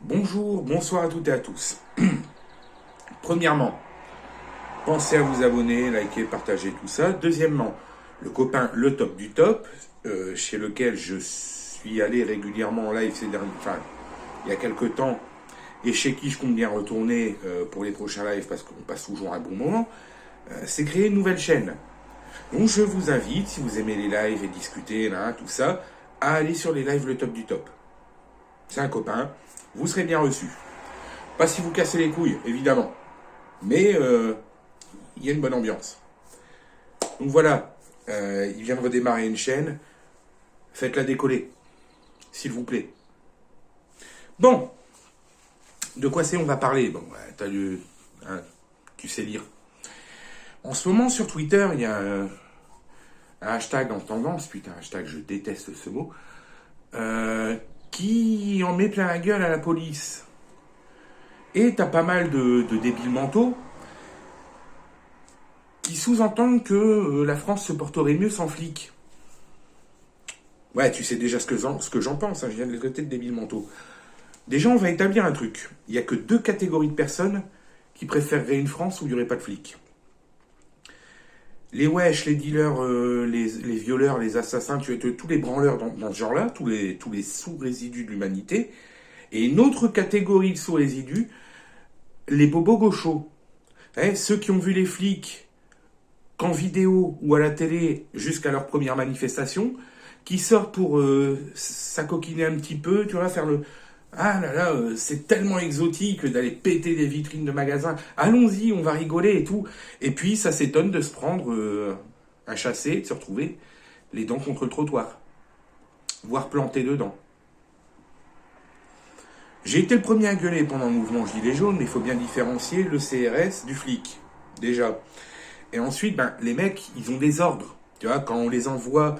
Bonjour, bonsoir à toutes et à tous. Premièrement, pensez à vous abonner, liker, partager tout ça. Deuxièmement, le copain Le Top du Top, chez lequel je suis allé régulièrement en live il y a quelques temps, et chez qui je compte bien retourner pour les prochains lives parce qu'on passe toujours un bon moment, c'est créer une nouvelle chaîne. Donc je vous invite, si vous aimez les lives et discuter, là, tout ça, à aller sur les lives Le Top du Top. C'est un copain, vous serez bien reçu. Pas si vous cassez les couilles, évidemment. Mais il y a une bonne ambiance. Donc voilà, il vient de redémarrer une chaîne. Faites-la décoller, s'il vous plaît. Bon, de quoi c'est on va parler? Bon, t'as lu, hein, tu sais lire. En ce moment, sur Twitter, il y a un hashtag en tendance, putain, hashtag, je déteste ce mot, qui en met plein la gueule à la police. Et t'as pas mal de débiles mentaux qui sous-entendent que la France se porterait mieux sans flics. Ouais, tu sais déjà ce que j'en pense, hein, je viens de les traiter de débiles mentaux. Déjà, on va établir un truc. Il n'y a que deux catégories de personnes qui préféreraient une France où il n'y aurait pas de flics. Les wesh, les dealers, les violeurs, les assassins, tous les branleurs dans ce genre-là, tous les sous-résidus de l'humanité. Et une autre catégorie de sous-résidus, les bobos gauchos. Ceux qui ont vu les flics qu'en vidéo ou à la télé jusqu'à leur première manifestation, qui sortent pour s'acoquiner un petit peu, tu vois, faire le... Ah là là, c'est tellement exotique d'aller péter des vitrines de magasins. Allons-y, on va rigoler et tout. Et puis, ça s'étonne de se prendre un chassé, de se retrouver les dents contre le trottoir, voire planté dedans. J'ai été le premier à gueuler pendant le mouvement Gilets jaunes, mais il faut bien différencier le CRS du flic, déjà. Et ensuite, les mecs, ils ont des ordres. Tu vois, quand on les envoie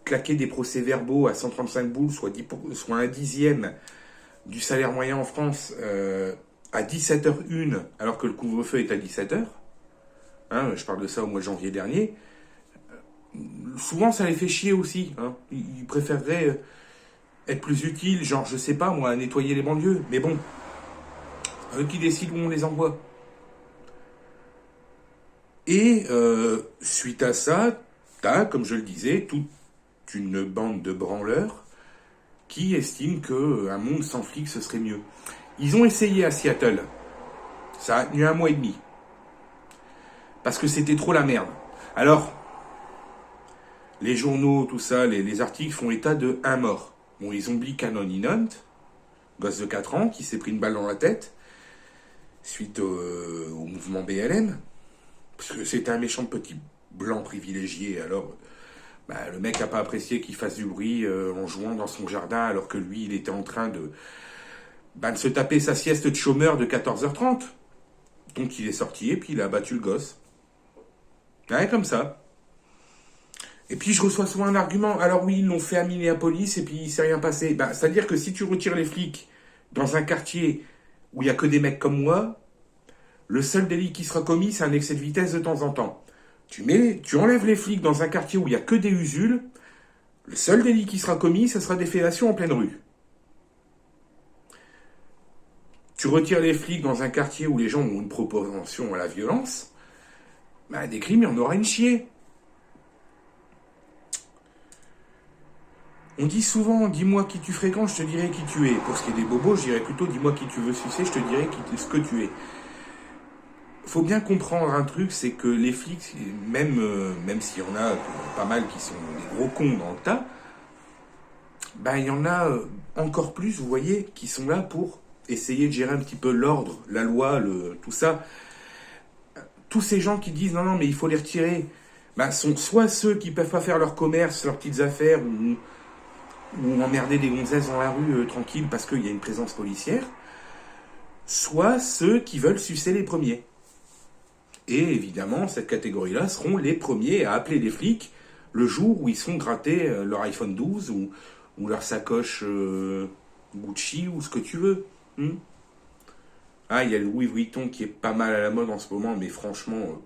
claquer des procès-verbaux à 135 boules, soit un dixième du salaire moyen en France, à 17h01, alors que le couvre-feu est à 17h, hein, je parle de ça au mois de janvier dernier, souvent ça les fait chier aussi. Hein. Ils préféreraient être plus utiles, genre, je sais pas, moi, à nettoyer les banlieues. Mais bon, eux qui décident où on les envoie. Et suite à ça, t'as, comme je le disais, toute une bande de branleurs qui estiment qu'un monde sans flics, ce serait mieux. Ils ont essayé à Seattle. Ça a tenu 1 mois et demi. Parce que c'était trop la merde. Alors, les journaux, tout ça, les articles font état de un mort. Bon, ils ont oublié Canon Inant, gosse de 4 ans, qui s'est pris une balle dans la tête, suite au mouvement BLM. Parce que c'était un méchant petit blanc privilégié, alors... le mec n'a pas apprécié qu'il fasse du bruit en jouant dans son jardin alors que lui, il était en train de se taper sa sieste de chômeur de 14h30. Donc il est sorti et puis il a abattu le gosse. Ouais, comme ça. Et puis je reçois souvent un argument. Alors oui, ils l'ont fait à Minneapolis et puis il s'est rien passé. C'est-à-dire que si tu retires les flics dans un quartier où il n'y a que des mecs comme moi, le seul délit qui sera commis, c'est un excès de vitesse de temps en temps. Tu enlèves les flics dans un quartier où il n'y a que des usules, le seul délit qui sera commis, ce sera des fellations en pleine rue. Tu retires les flics dans un quartier où les gens ont une propension à la violence, des crimes, il y en aura une chier. On dit souvent, dis-moi qui tu fréquentes, je te dirai qui tu es. Pour ce qui est des bobos, je dirais plutôt, dis-moi qui tu veux sucer, je te dirai ce que tu es. Faut bien comprendre un truc, c'est que les flics, même s'il y en a pas mal qui sont des gros cons dans le tas, il y en a encore plus, vous voyez, qui sont là pour essayer de gérer un petit peu l'ordre, la loi, tout ça. Tous ces gens qui disent non, mais il faut les retirer, sont soit ceux qui peuvent pas faire leur commerce, leurs petites affaires, ou emmerder des gonzesses dans la rue tranquille parce qu'il y a une présence policière, soit ceux qui veulent sucer les premiers. Et évidemment, cette catégorie-là seront les premiers à appeler les flics le jour où ils sont grattés leur iPhone 12 ou leur sacoche Gucci ou ce que tu veux. Il y a le Louis Vuitton qui est pas mal à la mode en ce moment, mais franchement,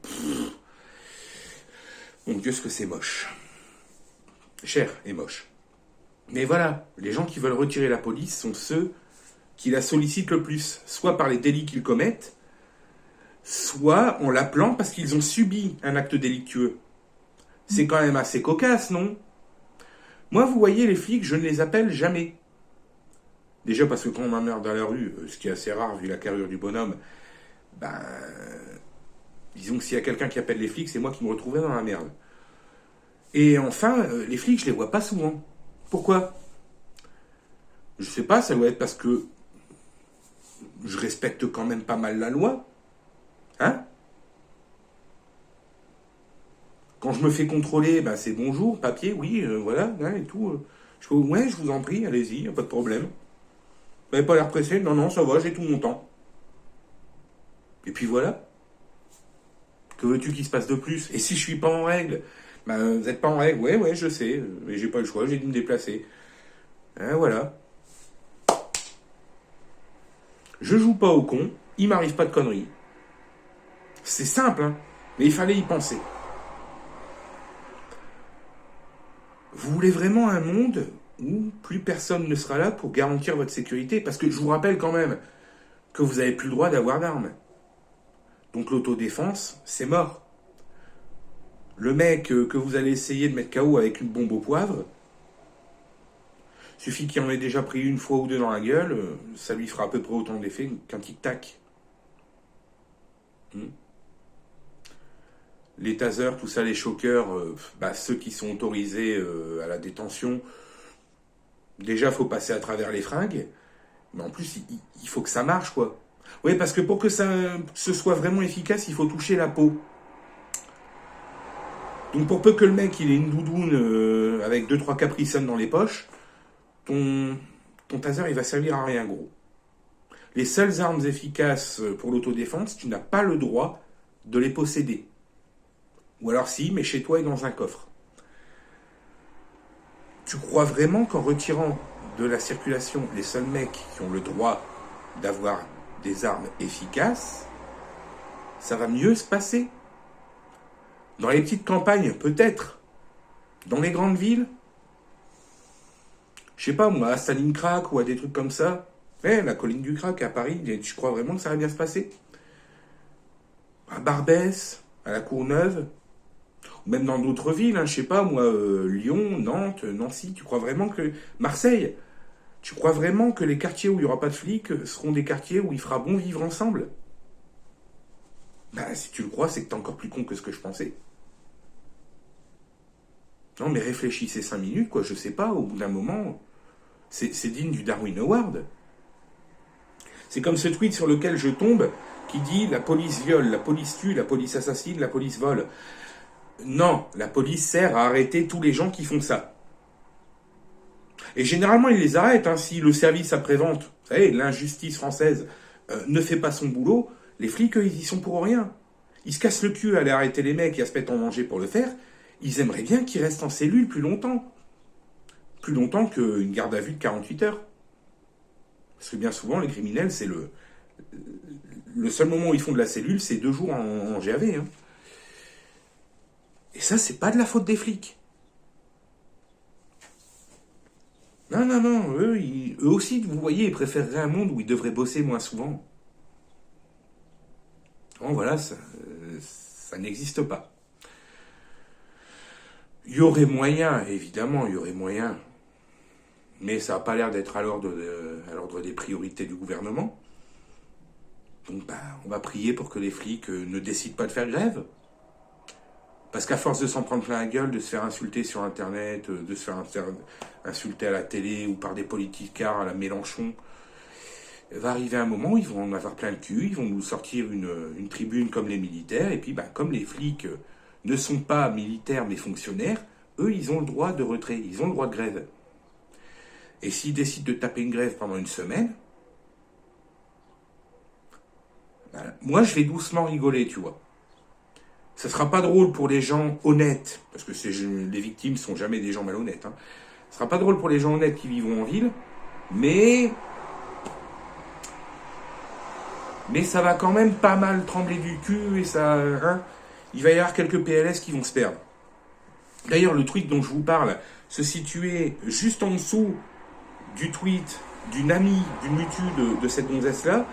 mon Dieu, ce que c'est moche. Cher et moche. Mais voilà, les gens qui veulent retirer la police sont ceux qui la sollicitent le plus, soit par les délits qu'ils commettent, soit en l'appelant parce qu'ils ont subi un acte délictueux. C'est quand même assez cocasse, non? Moi, vous voyez, les flics, je ne les appelle jamais. Déjà parce que quand on m'emmerde dans la rue, ce qui est assez rare vu la carrure du bonhomme, ben, disons que s'il y a quelqu'un qui appelle les flics, c'est moi qui me retrouvais dans la merde. Et enfin, les flics, je les vois pas souvent. Pourquoi? Je sais pas, ça doit être parce que je respecte quand même pas mal la loi. Hein? Quand je me fais contrôler, ben c'est bonjour, papier, oui, voilà, hein, et tout. Ouais, je vous en prie, allez-y, y a pas de problème. Vous n'avez pas l'air pressé? Non, non, ça va, j'ai tout mon temps. Et puis voilà. Que veux-tu qu'il se passe de plus? Et si je suis pas en règle? Ben, vous n'êtes pas en règle? Ouais, ouais, je sais, mais j'ai pas le choix, j'ai dû me déplacer. Hein, voilà. Je joue pas au con, il m'arrive pas de conneries. C'est simple, hein, mais il fallait y penser. Vous voulez vraiment un monde où plus personne ne sera là pour garantir votre sécurité? Parce que je vous rappelle quand même que vous n'avez plus le droit d'avoir d'armes. Donc l'autodéfense, c'est mort. Le mec que vous allez essayer de mettre KO avec une bombe au poivre, suffit qu'il en ait déjà pris une fois ou deux dans la gueule, ça lui fera à peu près autant d'effet qu'un tic-tac. Les tasers, tout ça, les choqueurs, ceux qui sont autorisés à la détention, déjà, il faut passer à travers les fringues, mais en plus, il faut que ça marche, quoi. Oui, parce que pour que ce soit vraiment efficace, il faut toucher la peau. Donc pour peu que le mec il ait une doudoune avec 2-3 Capri Sun dans les poches, ton taser il va servir à rien, gros. Les seules armes efficaces pour l'autodéfense, tu n'as pas le droit de les posséder. Ou alors si, mais chez toi et dans un coffre. Tu crois vraiment qu'en retirant de la circulation les seuls mecs qui ont le droit d'avoir des armes efficaces, ça va mieux se passer? Dans les petites campagnes, peut-être. Dans les grandes villes, je sais pas moi, à Stalingrad ou à des trucs comme ça. La colline du Crac à Paris, tu crois vraiment que ça va bien se passer? À Barbès, à la Courneuve, ou même dans d'autres villes, je sais pas moi, Lyon, Nantes, Nancy, tu crois vraiment que... Marseille, tu crois vraiment que les quartiers où il n'y aura pas de flics seront des quartiers où il fera bon vivre ensemble? Si tu le crois, c'est que t'es encore plus con que ce que je pensais. Non, mais réfléchissez 5 minutes, quoi, je sais pas, au bout d'un moment, c'est digne du Darwin Award. C'est comme ce tweet sur lequel je tombe, qui dit « La police viole, la police tue, la police assassine, la police vole ». Non, la police sert à arrêter tous les gens qui font ça. Et généralement, ils les arrêtent, si le service après-vente, vous savez, l'injustice française, ne fait pas son boulot, les flics, eux, ils y sont pour rien. Ils se cassent le cul à aller arrêter les mecs et à se mettre en danger pour le faire. Ils aimeraient bien qu'ils restent en cellule plus longtemps. Plus longtemps qu'une garde à vue de 48 heures. Parce que bien souvent, les criminels, c'est le seul moment où ils font de la cellule, c'est 2 jours en GAV. Et ça, c'est pas de la faute des flics. Non, non, non, eux aussi, vous voyez, ils préféreraient un monde où ils devraient bosser moins souvent. Bon, voilà, ça n'existe pas. Il y aurait moyen, évidemment, il y aurait moyen. Mais ça n'a pas l'air d'être à l'ordre des priorités du gouvernement. Donc, on va prier pour que les flics ne décident pas de faire grève. Parce qu'à force de s'en prendre plein la gueule, de se faire insulter sur Internet, de se faire insulter à la télé ou par des politicards à la Mélenchon, va arriver un moment où ils vont en avoir plein le cul, ils vont nous sortir une tribune comme les militaires, et puis comme les flics ne sont pas militaires mais fonctionnaires, eux ils ont le droit de retrait, ils ont le droit de grève. Et s'ils décident de taper une grève pendant une semaine, moi je vais doucement rigoler, tu vois. Ça sera pas drôle pour les gens honnêtes, parce que les victimes sont jamais des gens malhonnêtes. Ça sera pas drôle pour les gens honnêtes qui vivent en ville, mais ça va quand même pas mal trembler du cul et ça, il va y avoir quelques PLS qui vont se perdre. D'ailleurs, le tweet dont je vous parle se situait juste en dessous du tweet d'une amie, d'une mutu de cette gonzesse-là,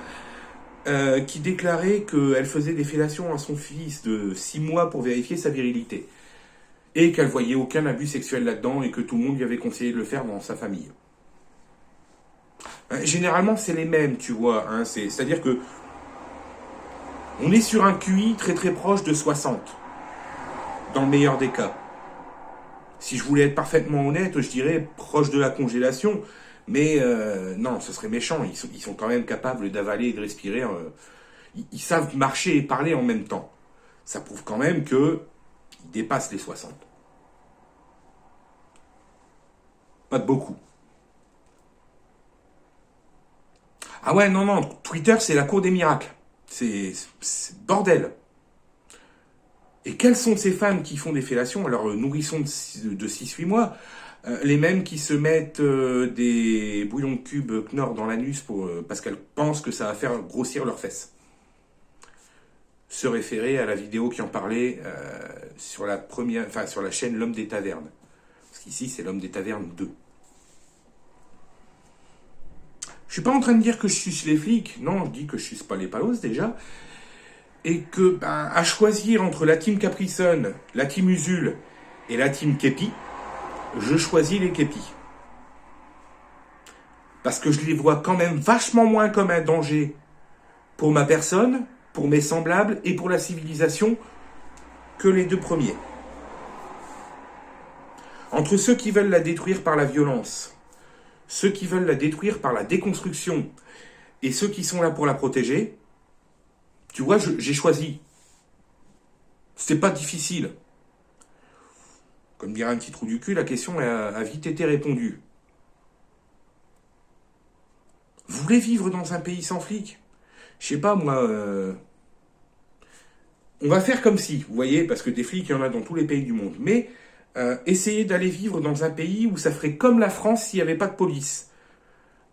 qui déclarait qu'elle faisait des fellations à son fils de 6 mois pour vérifier sa virilité. Et qu'elle voyait aucun abus sexuel là-dedans et que tout le monde lui avait conseillé de le faire dans sa famille. Généralement, c'est les mêmes, tu vois. Hein, c'est-à-dire que on est sur un QI très très proche de 60, dans le meilleur des cas. Si je voulais être parfaitement honnête, je dirais proche de la congélation, mais non, ce serait méchant. Ils sont quand même capables d'avaler et de respirer. Ils savent marcher et parler en même temps. Ça prouve quand même qu'ils dépassent les 60. Pas de beaucoup. Ah ouais, non, non, Twitter, c'est la cour des miracles. C'est bordel. Et quels sont ces femmes qui font des fellations? Alors, nourrissons de 6-8 mois, les mêmes qui se mettent des bouillons de cubes Knorr dans l'anus parce qu'elles pensent que ça va faire grossir leurs fesses. Se référer à la vidéo qui en parlait sur sur la chaîne L'Homme des Tavernes. Parce qu'ici, c'est L'Homme des Tavernes 2. Je suis pas en train de dire que je suce les flics. Non, je dis que je suce pas les palos déjà. Et que, à choisir entre la team Caprisson, la team Usul et la team Kepi, je choisis les Kepi. Parce que je les vois quand même vachement moins comme un danger pour ma personne, pour mes semblables et pour la civilisation que les deux premiers. Entre ceux qui veulent la détruire par la violence, ceux qui veulent la détruire par la déconstruction et ceux qui sont là pour la protéger, tu vois, j'ai choisi. C'était pas difficile. Comme dirait un petit trou du cul, la question a vite été répondue. Vous voulez vivre dans un pays sans flics? Je sais pas, moi... On va faire comme si, vous voyez, parce que des flics, il y en a dans tous les pays du monde. Mais essayez d'aller vivre dans un pays où ça ferait comme la France s'il n'y avait pas de police.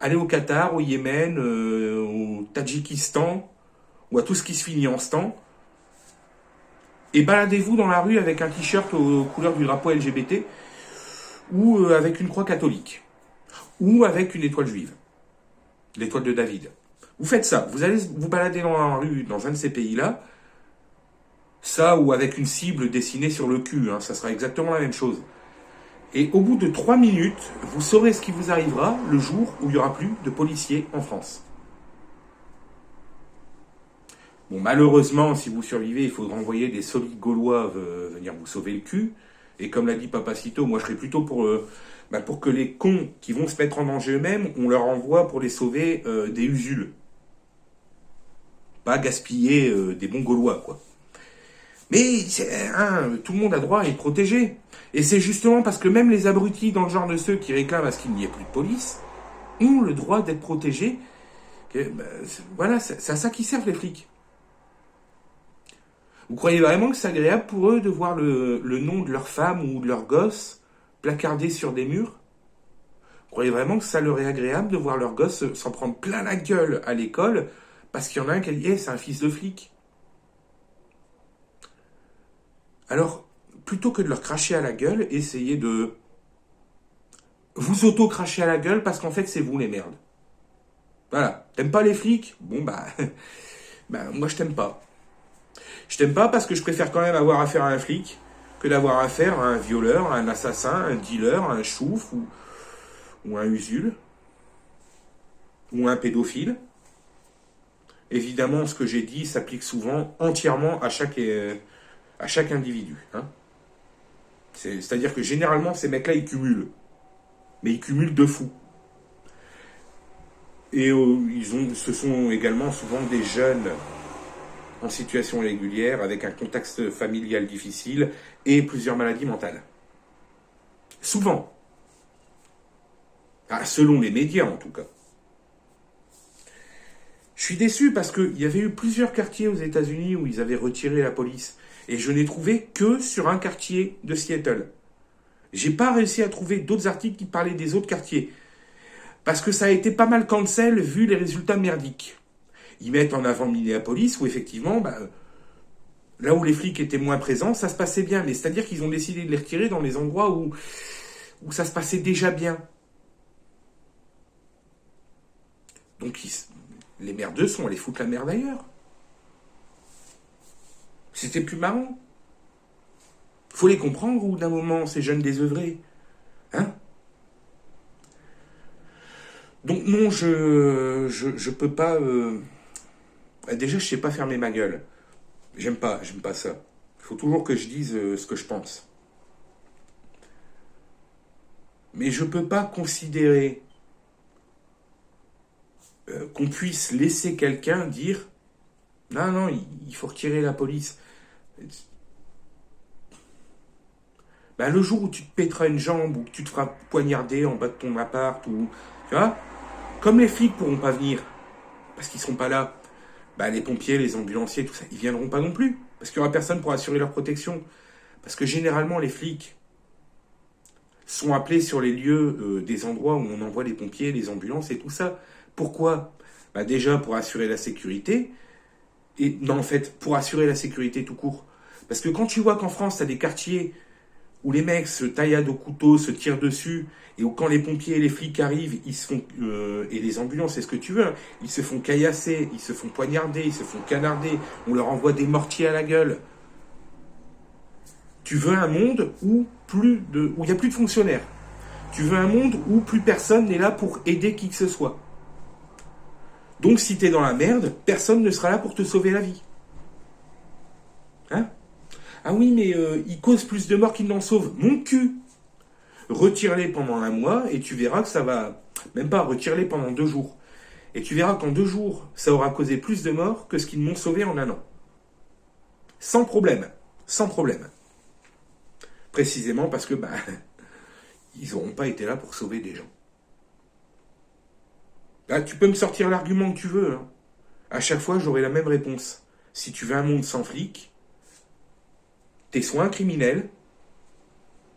Allez au Qatar, au Yémen, au Tadjikistan, ou à tout ce qui se finit en stan, et baladez-vous dans la rue avec un t-shirt aux couleurs du drapeau LGBT, ou avec une croix catholique, ou avec une étoile juive, l'étoile de David. Vous faites ça, vous allez vous balader dans la rue, dans un de ces pays-là, ça ou avec une cible dessinée sur le cul, hein, ça sera exactement la même chose. Et au bout de 3 minutes, vous saurez ce qui vous arrivera le jour où il n'y aura plus de policiers en France. Bon, malheureusement, si vous survivez, il faudra envoyer des solides Gaulois venir vous sauver le cul. Et comme l'a dit Papacito, moi je serais plutôt pour que les cons qui vont se mettre en danger eux-mêmes, on leur envoie pour les sauver des usules. Pas gaspiller des bons Gaulois, quoi. Mais tout le monde a droit à être protégé. Et c'est justement parce que même les abrutis dans le genre de ceux qui réclament à ce qu'il n'y ait plus de police ont le droit d'être protégés. Voilà, c'est à ça qu'ils servent les flics. Vous croyez vraiment que c'est agréable pour eux de voir le nom de leur femme ou de leur gosse placardé sur des murs? Vous croyez vraiment que ça leur est agréable de voir leur gosse s'en prendre plein la gueule à l'école parce qu'il y en a un qui dit c'est un fils de flic? Alors, plutôt que de leur cracher à la gueule, essayez de vous auto-cracher à la gueule parce qu'en fait, c'est vous les merdes. Voilà. T'aimes pas les flics? Bon, moi, je t'aime pas. Je t'aime pas parce que je préfère quand même avoir affaire à un flic que d'avoir affaire à un violeur, à un assassin, un dealer, un chouf ou un usul ou un pédophile. Évidemment, ce que j'ai dit s'applique souvent entièrement à chaque individu. Hein. C'est-à-dire que généralement, ces mecs-là, ils cumulent. Mais ils cumulent de fou. Et ce sont également souvent des jeunes en situation régulière, avec un contexte familial difficile et plusieurs maladies mentales. Souvent. Selon les médias, en tout cas. Je suis déçu parce qu'il y avait eu plusieurs quartiers aux États-Unis où ils avaient retiré la police. Et je n'ai trouvé que sur un quartier de Seattle. J'ai pas réussi à trouver d'autres articles qui parlaient des autres quartiers. Parce que ça a été pas mal cancel vu les résultats merdiques. Ils mettent en avant Minneapolis où effectivement, là où les flics étaient moins présents, ça se passait bien. Mais c'est-à-dire qu'ils ont décidé de les retirer dans les endroits où ça se passait déjà bien. Donc les merdeux sont allés foutre la merde ailleurs. C'était plus marrant. Faut les comprendre au bout d'un moment, ces jeunes désœuvrés. Hein? Donc non, je peux pas... Déjà, je sais pas fermer ma gueule. J'aime pas ça. Il faut toujours que je dise ce que je pense. Mais je peux pas considérer qu'on puisse laisser quelqu'un dire non, non, il faut retirer la police. Ben, le jour où tu te pèteras une jambe ou que tu te feras poignarder en bas de ton appart, ou tu vois, comme les flics pourront pas venir parce qu'ils seront pas là, ben, les pompiers, les ambulanciers, tout ça, ils viendront pas non plus parce qu'il y aura personne pour assurer leur protection. Parce que généralement les flics sont appelés sur les lieux des endroits où on envoie les pompiers, les ambulances et tout ça. Pourquoi? Ben, déjà pour assurer la sécurité. Et non, en fait, pour assurer la sécurité tout court. Parce que quand tu vois qu'en France, tu as des quartiers où les mecs se tailladent au couteau, se tirent dessus, et où quand les pompiers et les flics arrivent, ils se font, et les ambulances, c'est ce que tu veux, hein, ils se font caillasser, ils se font poignarder, ils se font canarder, on leur envoie des mortiers à la gueule. Tu veux un monde où il n'y a plus de fonctionnaires. Tu veux un monde où plus personne n'est là pour aider qui que ce soit. Donc si t'es dans la merde, personne ne sera là pour te sauver la vie. Hein? Ah oui, mais ils causent plus de morts qu'ils n'en sauvent. Mon cul! Retire-les pendant un mois et tu verras que ça va... Même pas, retire-les pendant 2 jours. Et tu verras qu'en 2 jours, ça aura causé plus de morts que ce qu'ils m'ont sauvé en 1 an. Sans problème. Sans problème. Précisément parce que, ils n'auront pas été là pour sauver des gens. Là, tu peux me sortir l'argument que tu veux. Hein. À chaque fois, j'aurai la même réponse. Si tu veux un monde sans flics, t'es soit un criminel,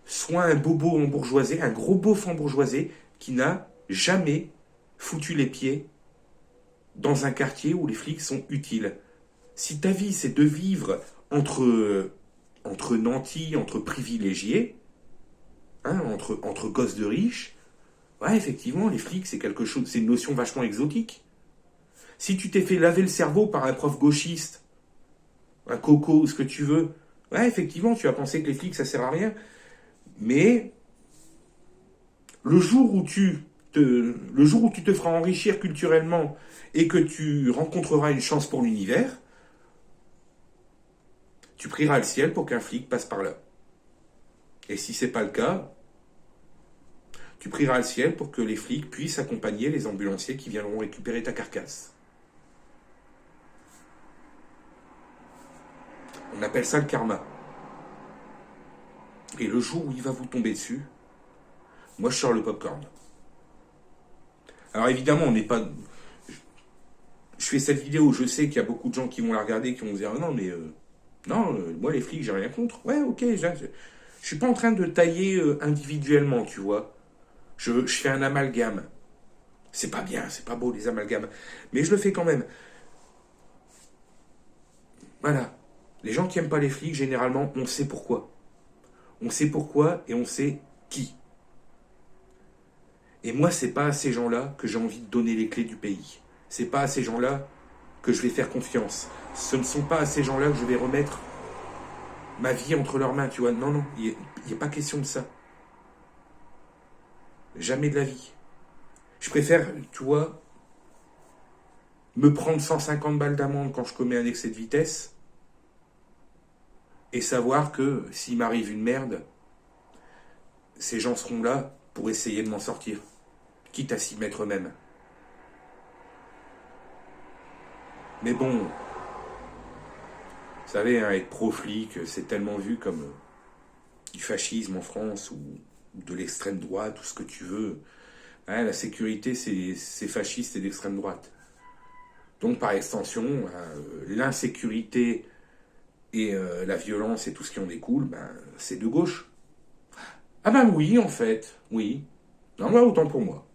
soit un bobo embourgeoisé, un gros beauf embourgeoisé qui n'a jamais foutu les pieds dans un quartier où les flics sont utiles. Si ta vie, c'est de vivre entre nantis, entre privilégiés, hein, entre gosses de riches, ouais, effectivement, les flics, c'est quelque chose, c'est une notion vachement exotique. Si tu t'es fait laver le cerveau par un prof gauchiste, un coco ou ce que tu veux, ouais, effectivement, tu vas penser que les flics, ça sert à rien. Mais le jour où tu te feras enrichir culturellement et que tu rencontreras une chance pour l'univers, tu prieras le ciel pour qu'un flic passe par là. Et si c'est pas le cas, tu prieras le ciel pour que les flics puissent accompagner les ambulanciers qui viendront récupérer ta carcasse. On appelle ça le karma. Et le jour où il va vous tomber dessus, moi je sors le popcorn. Alors évidemment, on n'est pas... Je fais cette vidéo, je sais qu'il y a beaucoup de gens qui vont la regarder, qui vont dire non mais... moi les flics, j'ai rien contre. Ouais, ok, je suis pas en train de tailler individuellement, tu vois. Je fais un amalgame. C'est pas bien, c'est pas beau les amalgames. Mais je le fais quand même. Voilà. Les gens qui aiment pas les flics, généralement, on sait pourquoi. On sait pourquoi et on sait qui. Et moi, c'est pas à ces gens-là que j'ai envie de donner les clés du pays. C'est pas à ces gens-là que je vais faire confiance. Ce ne sont pas à ces gens-là que je vais remettre ma vie entre leurs mains, tu vois. Non, non, il n'y a pas question de ça. Jamais de la vie. Je préfère, tu vois, me prendre 150 balles d'amende quand je commets un excès de vitesse et savoir que s'il m'arrive une merde, ces gens seront là pour essayer de m'en sortir, quitte à s'y mettre eux-mêmes. Mais bon, vous savez, hein, être pro-flic, c'est tellement vu comme du fascisme en France ou de l'extrême droite ou ce que tu veux. Hein, la sécurité, c'est fasciste et d'extrême droite. Donc par extension, l'insécurité et la violence et tout ce qui en découle, c'est de gauche. Ah ben oui, en fait, oui. Non, autant pour moi.